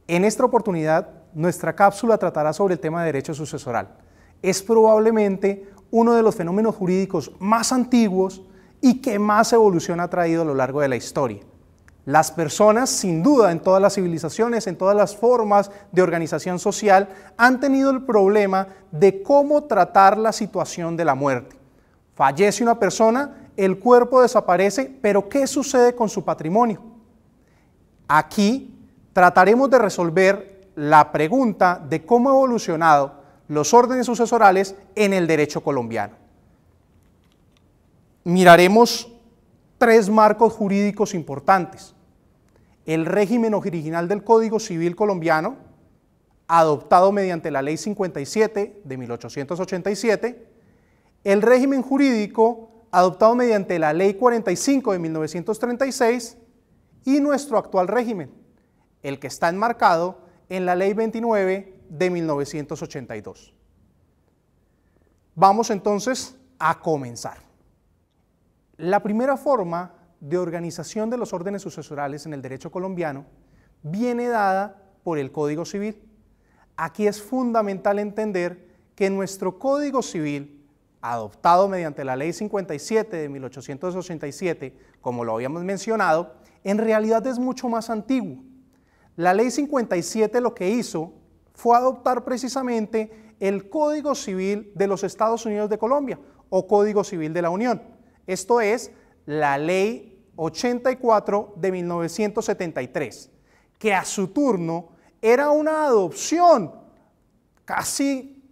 En esta oportunidad, nuestra cápsula tratará sobre el tema de derecho sucesoral. Es probablemente uno de los fenómenos jurídicos más antiguos y que más evolución ha traído a lo largo de la historia. Las personas, sin duda, en todas las civilizaciones, en todas las formas de organización social, han tenido el problema de cómo tratar la situación de la muerte. Fallece una persona, el cuerpo desaparece, pero ¿qué sucede con su patrimonio? Aquí trataremos de resolver la pregunta de cómo han evolucionado los órdenes sucesorales en el derecho colombiano. Miraremos tres marcos jurídicos importantes: el régimen original del Código Civil colombiano, adoptado mediante la Ley 57 de 1887, el régimen jurídico adoptado mediante la Ley 45 de 1936 y nuestro actual régimen, el que está enmarcado en la Ley 29 de 1982. Vamos entonces a comenzar. La primera forma de organización de los órdenes sucesorales en el derecho colombiano viene dada por el Código Civil. Aquí es fundamental entender que nuestro Código Civil, adoptado mediante la Ley 57 de 1887, como lo habíamos mencionado, en realidad es mucho más antiguo. La Ley 57 lo que hizo fue adoptar precisamente el Código Civil de los Estados Unidos de Colombia, o Código Civil de la Unión. Esto es la Ley 84 de 1973, que a su turno era una adopción casi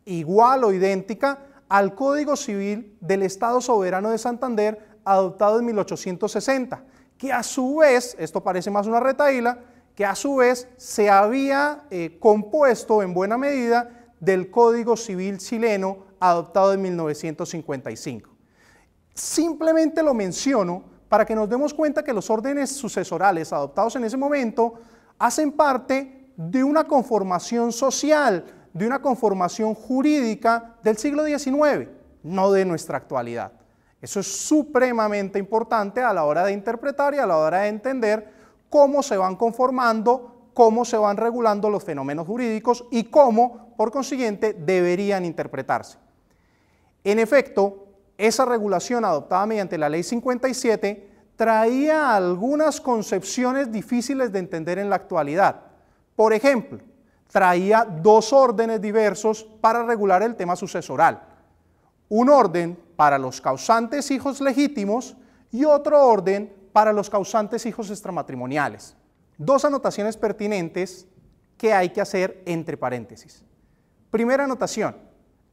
igual o idéntica al Código Civil del Estado Soberano de Santander, adoptado en 1860, que a su vez, esto parece más una retahíla, que a su vez se había compuesto en buena medida del Código Civil chileno, adoptado en 1955. Simplemente lo menciono para que nos demos cuenta que los órdenes sucesorales adoptados en ese momento hacen parte de una conformación social, de una conformación jurídica del siglo XIX, no de nuestra actualidad. Eso es supremamente importante a la hora de interpretar y a la hora de entender cómo se van conformando, cómo se van regulando los fenómenos jurídicos y cómo, por consiguiente, deberían interpretarse. En efecto, esa regulación adoptada mediante la Ley 57 traía algunas concepciones difíciles de entender en la actualidad. Por ejemplo, traía dos órdenes diversos para regular el tema sucesoral. Un orden para los causantes hijos legítimos y otro orden para los causantes hijos extramatrimoniales. Dos anotaciones pertinentes que hay que hacer entre paréntesis. Primera anotación: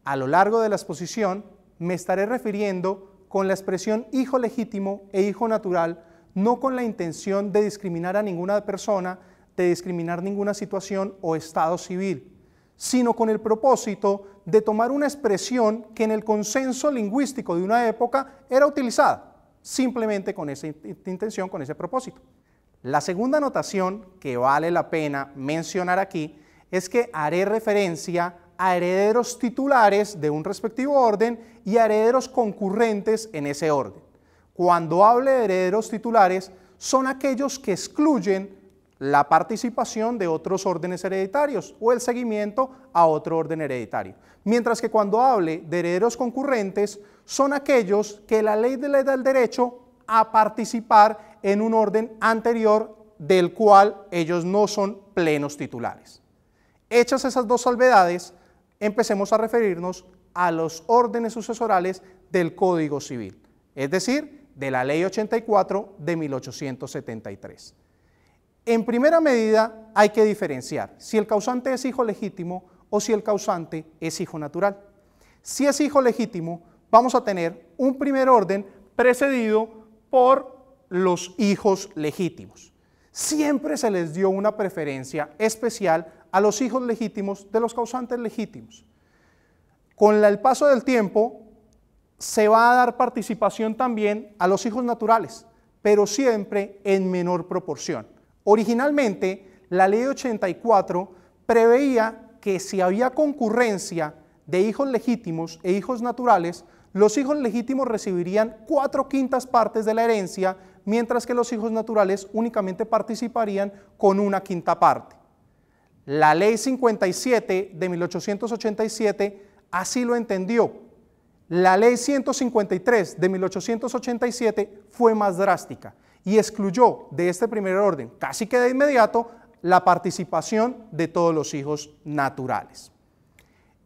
a lo largo de la exposición me estaré refiriendo con la expresión hijo legítimo e hijo natural, no con la intención de discriminar a ninguna persona, de discriminar ninguna situación o estado civil, sino con el propósito de tomar una expresión que en el consenso lingüístico de una época era utilizada, simplemente con esa intención, con ese propósito. La segunda anotación que vale la pena mencionar aquí es que haré referencia a herederos titulares de un respectivo orden y a herederos concurrentes en ese orden. Cuando hable de herederos titulares, son aquellos que excluyen la participación de otros órdenes hereditarios o el seguimiento a otro orden hereditario. Mientras que cuando hable de herederos concurrentes, son aquellos que la ley les da el derecho a participar en un orden anterior del cual ellos no son plenos titulares. Hechas esas dos salvedades, empecemos a referirnos a los órdenes sucesorales del Código Civil, es decir, de la Ley 84 de 1873. En primera medida hay que diferenciar si el causante es hijo legítimo o si el causante es hijo natural. Si es hijo legítimo, vamos a tener un primer orden precedido por los hijos legítimos. Siempre se les dio una preferencia especial a los hijos legítimos de los causantes legítimos. Con el paso del tiempo se va a dar participación también a los hijos naturales, pero siempre en menor proporción. Originalmente, la Ley 84 preveía que si había concurrencia de hijos legítimos e hijos naturales, los hijos legítimos recibirían 4/5 partes de la herencia, mientras que los hijos naturales únicamente participarían con 1/5 parte. La Ley 57 de 1887 así lo entendió. La Ley 153 de 1887 fue más drástica y excluyó de este primer orden, casi que de inmediato, la participación de todos los hijos naturales.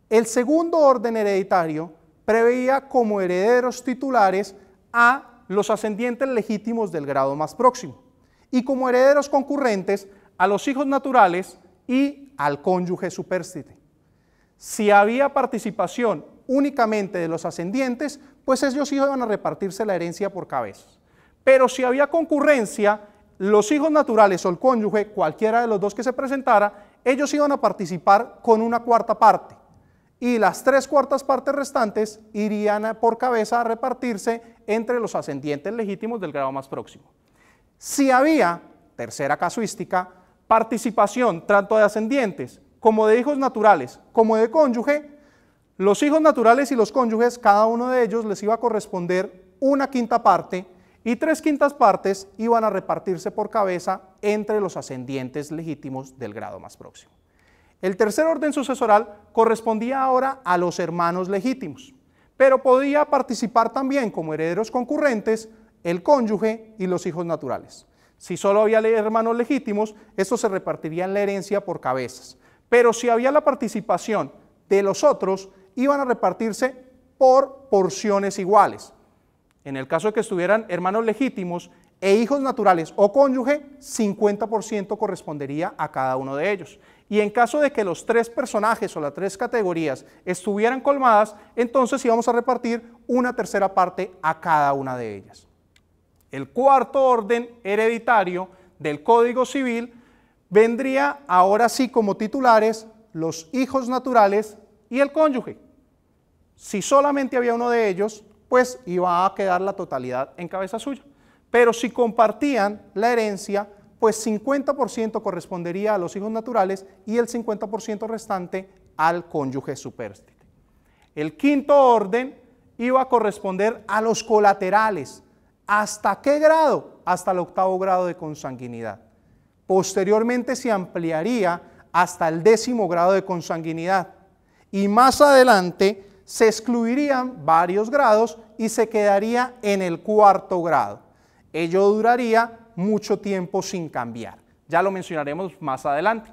El segundo orden hereditario preveía como herederos titulares a los ascendientes legítimos del grado más próximo y como herederos concurrentes a los hijos naturales y al cónyuge supérstite. Si había participación únicamente de los ascendientes, pues ellos iban a repartirse la herencia por cabezas. Pero si había concurrencia, los hijos naturales o el cónyuge, cualquiera de los dos que se presentara, ellos iban a participar con una cuarta parte. Y las 3/4 partes restantes irían por cabeza a repartirse entre los ascendientes legítimos del grado más próximo. Si había, tercera casuística, participación tanto de ascendientes como de hijos naturales como de cónyuge, los hijos naturales y los cónyuges, cada uno de ellos les iba a corresponder 1/5 parte y 3/5 partes iban a repartirse por cabeza entre los ascendientes legítimos del grado más próximo. El tercer orden sucesoral correspondía ahora a los hermanos legítimos, pero podía participar también como herederos concurrentes el cónyuge y los hijos naturales. Si solo había hermanos legítimos, estos se repartirían la herencia por cabezas, pero si había la participación de los otros, iban a repartirse por porciones iguales. En el caso de que estuvieran hermanos legítimos e hijos naturales o cónyuge, 50% correspondería a cada uno de ellos. Y en caso de que los 3 personajes o las 3 categorías estuvieran colmadas, entonces íbamos a repartir 1/3 parte a cada una de ellas. El cuarto orden hereditario del Código Civil vendría ahora sí como titulares los hijos naturales y el cónyuge. Si solamente había uno de ellos, pues iba a quedar la totalidad en cabeza suya. Pero si compartían la herencia, pues 50% correspondería a los hijos naturales y el 50% restante al cónyuge supérstite. El quinto orden iba a corresponder a los colaterales. ¿Hasta qué grado? Hasta el 8º grado de consanguinidad. Posteriormente se ampliaría hasta el 10º grado de consanguinidad y más adelante se excluirían varios grados y se quedaría en el 4º grado. Ello duraría mucho tiempo sin cambiar. Ya lo mencionaremos más adelante.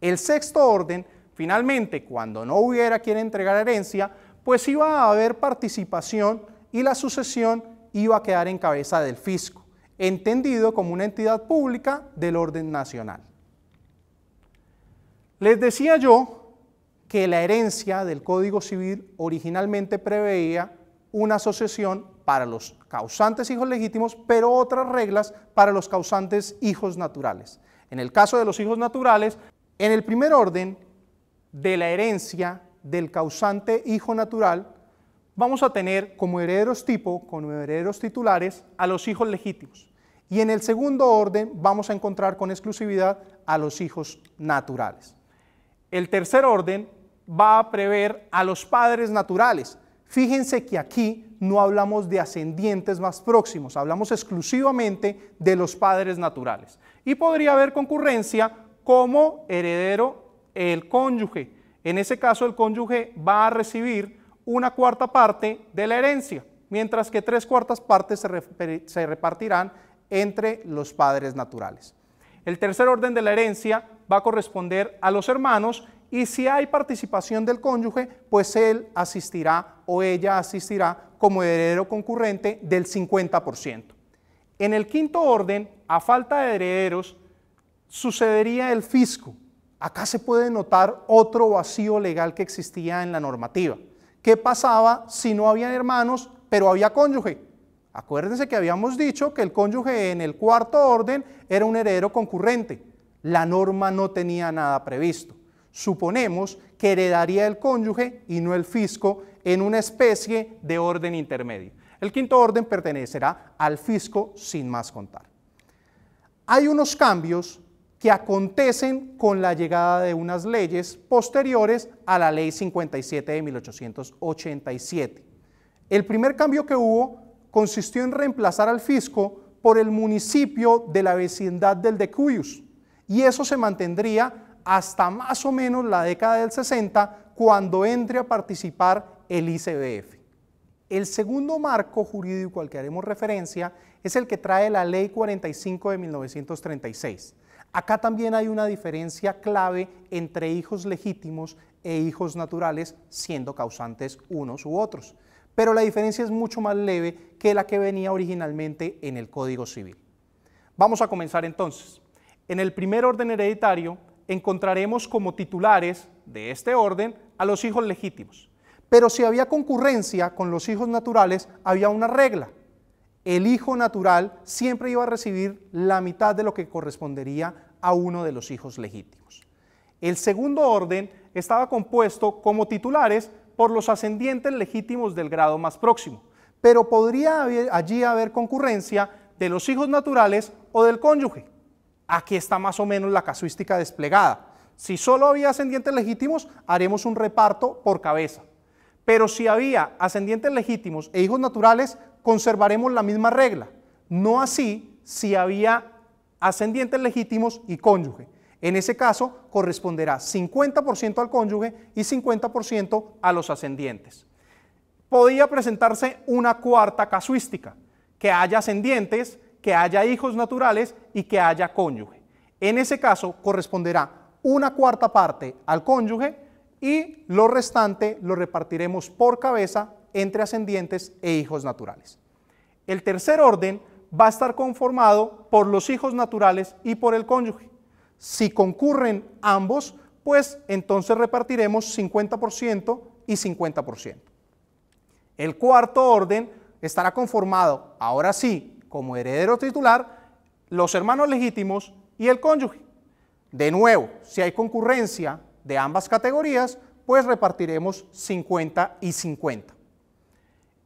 El sexto orden, finalmente, cuando no hubiera quien entregar herencia, pues iba a haber participación y la sucesión iba a quedar en cabeza del fisco, entendido como una entidad pública del orden nacional. Les decía yo que la herencia del Código Civil originalmente preveía una sucesión para los causantes hijos legítimos, pero otras reglas para los causantes hijos naturales. En el caso de los hijos naturales, en el primer orden de la herencia del causante hijo natural, vamos a tener como herederos tipo, como herederos titulares, a los hijos legítimos. Y en el segundo orden vamos a encontrar con exclusividad a los hijos naturales. El tercer orden va a prever a los padres naturales. Fíjense que aquí no hablamos de ascendientes más próximos, hablamos exclusivamente de los padres naturales. Y podría haber concurrencia como heredero el cónyuge. En ese caso el cónyuge va a recibir 1/4 parte de la herencia, mientras que 3/4 partes se repartirán entre los padres naturales. El tercer orden de la herencia va a corresponder a los hermanos y si hay participación del cónyuge, pues él asistirá o ella asistirá como heredero concurrente del 50%. En el quinto orden, a falta de herederos, sucedería el fisco. Acá se puede notar otro vacío legal que existía en la normativa. ¿Qué pasaba si no habían hermanos, pero había cónyuge? Acuérdense que habíamos dicho que el cónyuge en el cuarto orden era un heredero concurrente. La norma no tenía nada previsto. Suponemos que heredaría el cónyuge y no el fisco en una especie de orden intermedio. El quinto orden pertenecerá al fisco sin más contar. Hay unos cambios que acontecen con la llegada de unas leyes posteriores a la Ley 57 de 1887. El primer cambio que hubo consistió en reemplazar al fisco por el municipio de la vecindad del decuyus, y eso se mantendría hasta más o menos la década del 60, cuando entre a participar el ICBF. El segundo marco jurídico al que haremos referencia es el que trae la Ley 45 de 1936. Acá también hay una diferencia clave entre hijos legítimos e hijos naturales, siendo causantes unos u otros. Pero la diferencia es mucho más leve que la que venía originalmente en el Código Civil. Vamos a comenzar entonces. En el primer orden hereditario encontraremos como titulares de este orden a los hijos legítimos. Pero si había concurrencia con los hijos naturales, había una regla. El hijo natural siempre iba a recibir la mitad de lo que correspondería a uno de los hijos legítimos. El segundo orden estaba compuesto como titulares por los ascendientes legítimos del grado más próximo, pero podría allí haber concurrencia de los hijos naturales o del cónyuge. Aquí está más o menos la casuística desplegada. Si solo había ascendientes legítimos, haremos un reparto por cabeza. Pero si había ascendientes legítimos e hijos naturales, conservaremos la misma regla. No así si había ascendientes legítimos y cónyuge. En ese caso, corresponderá 50% al cónyuge y 50% a los ascendientes. Podía presentarse una cuarta casuística, que haya ascendientes, que haya hijos naturales y que haya cónyuge. En ese caso, corresponderá una cuarta parte al cónyuge y lo restante lo repartiremos por cabeza entre ascendientes e hijos naturales. El tercer orden va a estar conformado por los hijos naturales y por el cónyuge. Si concurren ambos, pues entonces repartiremos 50% y 50%. El cuarto orden estará conformado, ahora sí, como heredero titular, los hermanos legítimos y el cónyuge. De nuevo, si hay concurrencia de ambas categorías, pues repartiremos 50 y 50.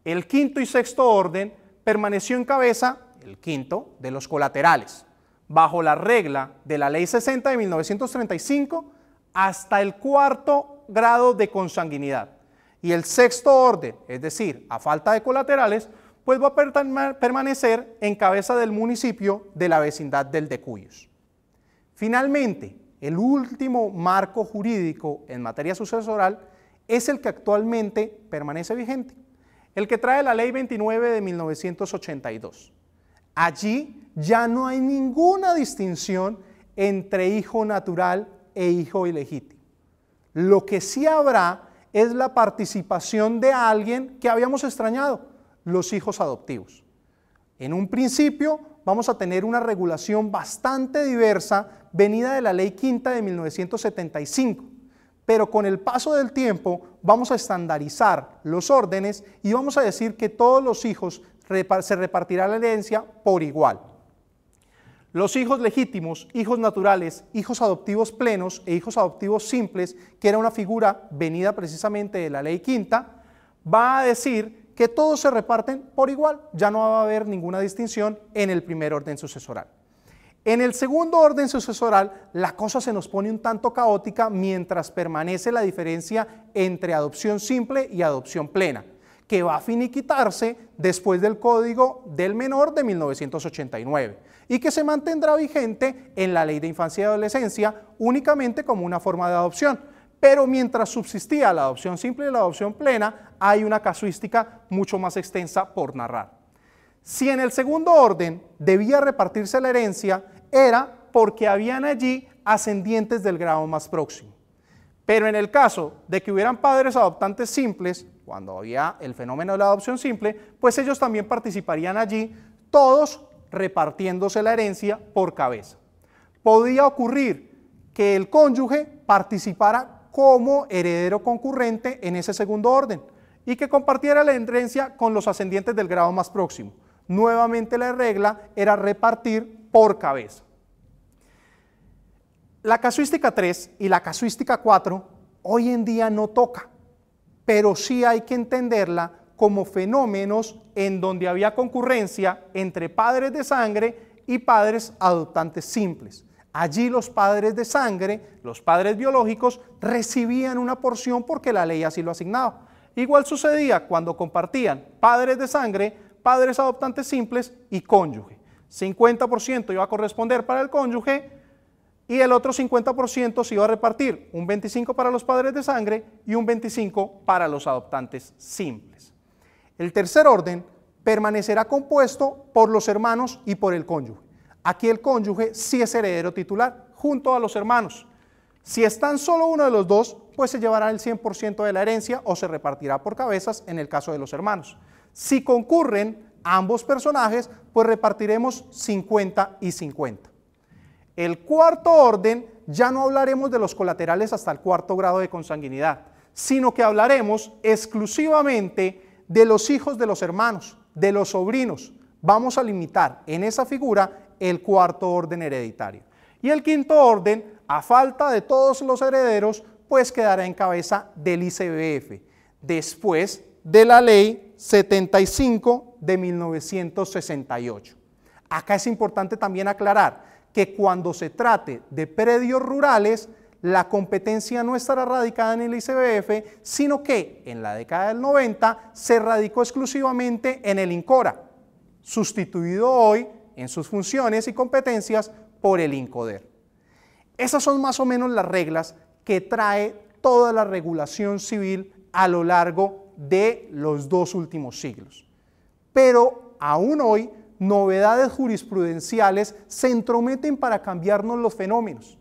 El quinto y sexto orden permaneció en cabeza, el quinto, de los colaterales, bajo la regla de la Ley 60 de 1935 hasta el cuarto grado de consanguinidad. Y el sexto orden, es decir, a falta de colaterales, pues va a permanecer en cabeza del municipio de la vecindad del de Cuyos. Finalmente, el último marco jurídico en materia sucesoral es el que actualmente permanece vigente, el que trae la Ley 29 de 1982. Allí ya no hay ninguna distinción entre hijo natural e hijo ilegítimo. Lo que sí habrá es la participación de alguien que habíamos extrañado, los hijos adoptivos. En un principio vamos a tener una regulación bastante diversa venida de la Ley Quinta de 1975, pero con el paso del tiempo vamos a estandarizar los órdenes y vamos a decir que todos los hijos se repartirá la herencia por igual. Los hijos legítimos, hijos naturales, hijos adoptivos plenos e hijos adoptivos simples, que era una figura venida precisamente de la Ley Quinta, va a decir que todos se reparten por igual, ya no va a haber ninguna distinción en el primer orden sucesoral. En el segundo orden sucesoral, la cosa se nos pone un tanto caótica mientras permanece la diferencia entre adopción simple y adopción plena, que va a finiquitarse después del Código del Menor de 1989 y que se mantendrá vigente en la Ley de Infancia y Adolescencia únicamente como una forma de adopción. Pero mientras subsistía la adopción simple y la adopción plena, hay una casuística mucho más extensa por narrar. Si en el segundo orden debía repartirse la herencia, era porque habían allí ascendientes del grado más próximo. Pero en el caso de que hubieran padres adoptantes simples, cuando había el fenómeno de la adopción simple, pues ellos también participarían allí, todos repartiéndose la herencia por cabeza. Podía ocurrir que el cónyuge participara como heredero concurrente en ese segundo orden y que compartiera la herencia con los ascendientes del grado más próximo. Nuevamente la regla era repartir por cabeza. La casuística 3 y la casuística 4 hoy en día no toca, pero sí hay que entenderla como fenómenos en donde había concurrencia entre padres de sangre y padres adoptantes simples. Allí los padres de sangre, los padres biológicos, recibían una porción porque la ley así lo asignaba. Igual sucedía cuando compartían padres de sangre, padres adoptantes simples y cónyuge. 50% iba a corresponder para el cónyuge, y el otro 50% se iba a repartir, un 25% para los padres de sangre y un 25% para los adoptantes simples. El tercer orden permanecerá compuesto por los hermanos y por el cónyuge. Aquí el cónyuge sí es heredero titular, junto a los hermanos. Si es tan solo uno de los dos, pues se llevará el 100% de la herencia o se repartirá por cabezas en el caso de los hermanos. Si concurren ambos personajes, pues repartiremos 50 y 50. El cuarto orden, ya no hablaremos de los colaterales hasta el cuarto grado de consanguinidad, sino que hablaremos exclusivamente de los hijos de los hermanos, de los sobrinos. Vamos a limitar en esa figura el cuarto orden hereditario. Y el quinto orden, a falta de todos los herederos, pues quedará en cabeza del ICBF, después de la Ley 75 de 1968. Acá es importante también aclarar que cuando se trate de predios rurales, la competencia no estará radicada en el ICBF, sino que en la década del 90 se radicó exclusivamente en el INCORA, sustituido hoy en sus funciones y competencias por el INCODER. Esas son más o menos las reglas que trae toda la regulación civil a lo largo de los 2 últimos siglos. Pero aún hoy, novedades jurisprudenciales se entrometen para cambiarnos los fenómenos.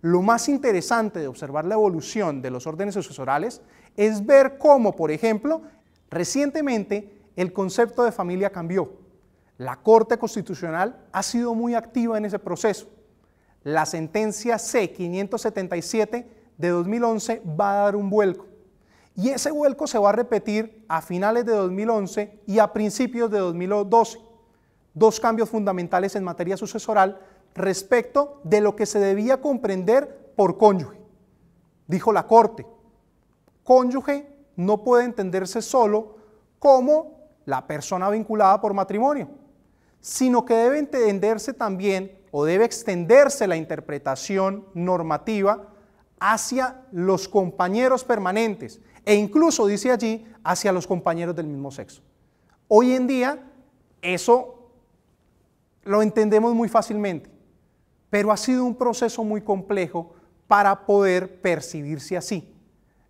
Lo más interesante de observar la evolución de los órdenes sucesorales es ver cómo, por ejemplo, recientemente el concepto de familia cambió. La Corte Constitucional ha sido muy activa en ese proceso. La sentencia C-577 de 2011 va a dar un vuelco. Y ese vuelco se va a repetir a finales de 2011 y a principios de 2012. 2 cambios fundamentales en materia sucesoral respecto de lo que se debía comprender por cónyuge. Dijo la Corte, cónyuge no puede entenderse solo como la persona vinculada por matrimonio, sino que debe entenderse también o debe extenderse la interpretación normativa hacia los compañeros permanentes e incluso, dice allí, hacia los compañeros del mismo sexo. Hoy en día eso lo entendemos muy fácilmente, pero ha sido un proceso muy complejo para poder percibirse así.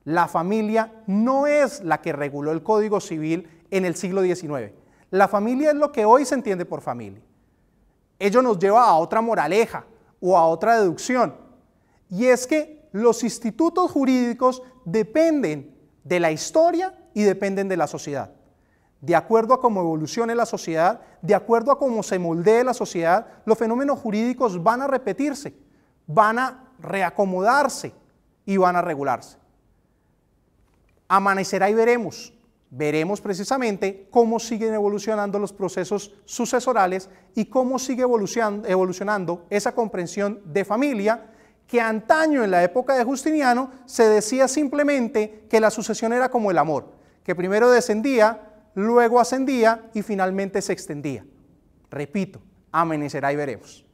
La familia no es la que reguló el Código Civil en el siglo XIX. La familia es lo que hoy se entiende por familia. Ello nos lleva a otra moraleja o a otra deducción, y es que los institutos jurídicos dependen de la historia y dependen de la sociedad. De acuerdo a cómo evolucione la sociedad, de acuerdo a cómo se moldee la sociedad, los fenómenos jurídicos van a repetirse, van a reacomodarse y van a regularse. Amanecerá y veremos. Veremos precisamente cómo siguen evolucionando los procesos sucesorales y cómo sigue evolucionando esa comprensión de familia que antaño en la época de Justiniano se decía simplemente que la sucesión era como el amor, que primero descendía, luego ascendía y finalmente se extendía. Repito, amanecerá y veremos.